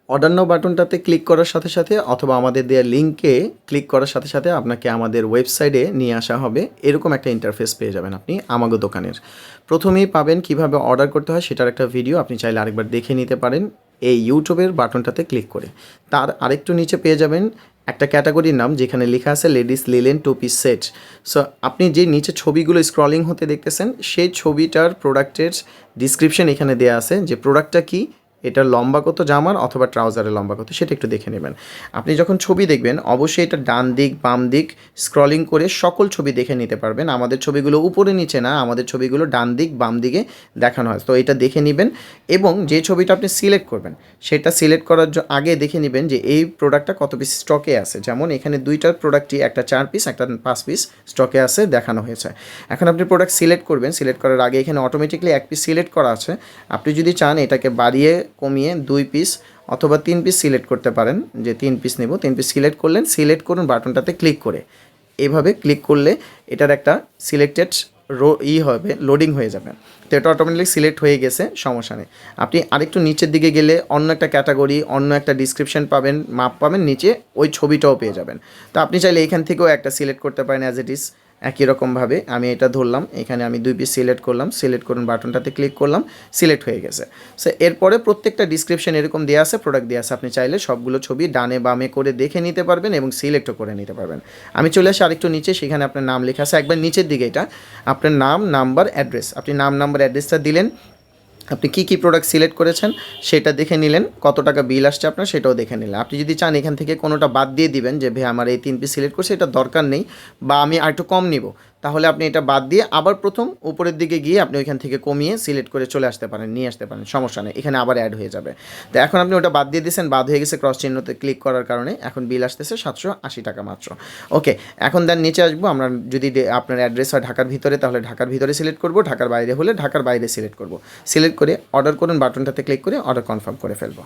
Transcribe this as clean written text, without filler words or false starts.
Order নাও বাটনটাতে click করার সাথে সাথে অথবা আমাদের দেওয়া লিঙ্কে ক্লিক করার সাথে সাথে আপনাকে আমাদের ওয়েবসাইটে নিয়ে আসা হবে। এরকম একটা ইন্টারফেস পেয়ে যাবেন আপনি আমাগো দোকানের। প্রথমেই পাবেন কিভাবে অর্ডার করতে হয় সেটার একটা ভিডিও, আপনি চাইলে আরেকবার দেখে নিতে পারেন এই ইউটিউবের বাটনটাতে ক্লিক করে। তার আরেকটু নিচে পেয়ে যাবেন একটা ক্যাটাগরির নাম যেখানে লেখা আছে ladies linen two piece set. So আপনি যে নিচে ছবিগুলো স্ক্রলিং হতে দেখতেছেন সেই ছবিটার প্রোডাক্টের ডিসক্রিপশন এখানে দেওয়া আছে, যে প্রোডাক্টটা কী, এটার লম্বা কত জামার অথবা ট্রাউজারের লম্বা কত সেটা একটু দেখে নেবেন। আপনি যখন ছবি দেখবেন অবশ্যই এটা ডান দিক বাম দিক স্ক্রলিং করে সকল ছবি দেখে নিতে পারবেন। আমাদের ছবিগুলো উপরে নিচে না, আমাদের ছবিগুলো ডান দিক বাম দিকে দেখানো হয়, তো এটা দেখে নেবেন। এবং যে ছবিটা আপনি সিলেক্ট করবেন সেটা সিলেক্ট করার আগে দেখে নেবেন যে এই প্রোডাক্টটা কত পিস স্টকে আছে। যেমন এখানে দুইটার প্রোডাক্টই, একটা 4 পিস একটা 5 পিস স্টকে আছে দেখানো হয়েছে। এখন আপনি প্রোডাক্ট সিলেক্ট করবেন, সিলেক্ট করার আগে এখানে অটোমেটিকলি 1 পিস সিলেক্ট করা আছে। আপনি যদি চান এটাকে বাড়িয়ে কমিয়ে 2 পিস অথবা 3 পিস সিলেক্ট করতে পারেন, যে 3 পিস নেব, 3 পিস সিলেক্ট করলেন, সিলেক্ট করুন বাটনটাতে ক্লিক করে। এভাবে ক্লিক করলে এটার একটা সিলেক্টেড হবে, লোডিং হয়ে যাবে। তো এটা অটোমেটিক সিলেক্ট হয়ে গেছে, সমস্যা নেই। আপনি আরেকটু নিচের দিকে গেলে অন্য একটা ক্যাটাগরি, অন্য একটা ডিসক্রিপশন পাবেন, মাপ পাবেন, নিচে ওই ছবিটাও পেয়ে যাবেন। তো আপনি চাইলে এখান থেকেও একটা সিলেক্ট করতে পারেন অ্যাজ ইট ইজ। একই রকমভাবে আমি এটা ধরলাম, এখানে আমি 2 পিস সিলেক্ট করলাম, সিলেক্ট করুন বাটনটাতে ক্লিক করলাম, সিলেক্ট হয়ে গেছে। সো এরপরে প্রত্যেকটা ডিসক্রিপশন এরকম দেওয়া আছে, প্রোডাক্ট দেওয়া আছে, আপনি চাইলে সবগুলো ছবি ডানে বামে করে দেখে নিতে পারবেন এবং সিলেক্টও করে নিতে পারবেন। আমি চলে আসি আরেকটু নিচে, সেখানে আপনার নাম লেখা আছে একবার নিচের দিকে, এটা আপনার নাম নাম্বার অ্যাড্রেস, আপনি নাম নাম্বার অ্যাড্রেসটা দিলেন, আপনি কী কী প্রোডাক্ট সিলেক্ট করেছেন সেটা দেখে নিলেন, কত টাকা বিল আসছে আপনার সেটাও দেখে নিলেন। আপনি যদি চান এখান থেকে কোনোটা বাদ দিয়ে দিবেন যে ভাই আমার এই 3 পিস সিলেক্ট করছে এটা দরকার নেই, বা আমি আর একটু কম নিব, তাহলে আপনি এটা বাদ দিয়ে আবার প্রথম উপরের দিকে গিয়ে আপনি ওইখান থেকে কমিয়ে সিলেক্ট করে চলে আসতে পারেন, নিয়ে আসতে পারেন, সমস্যা নেই, এখানে আবার অ্যাড হয়ে যাবে। তো এখন আপনি ওটা বাদ দিয়ে দিয়েছেন, বাদ হয়ে গেছে ক্রস চিহ্নতে ক্লিক করার কারণে, এখন বিল আসতেছে 780 টাকা মাত্র। ওকে, এখন দেন নিচে আসবো, আমরা যদি আপনার অ্যাড্রেস হয় ঢাকার ভিতরে তাহলে ঢাকার ভিতরে সিলেক্ট করব, ঢাকার বাইরে হলে ঢাকার বাইরে সিলেক্ট করব। সিলেক্ট করে অর্ডার করুন বাটনটাতে ক্লিক করে অর্ডার কনফার্ম করে ফেলবো।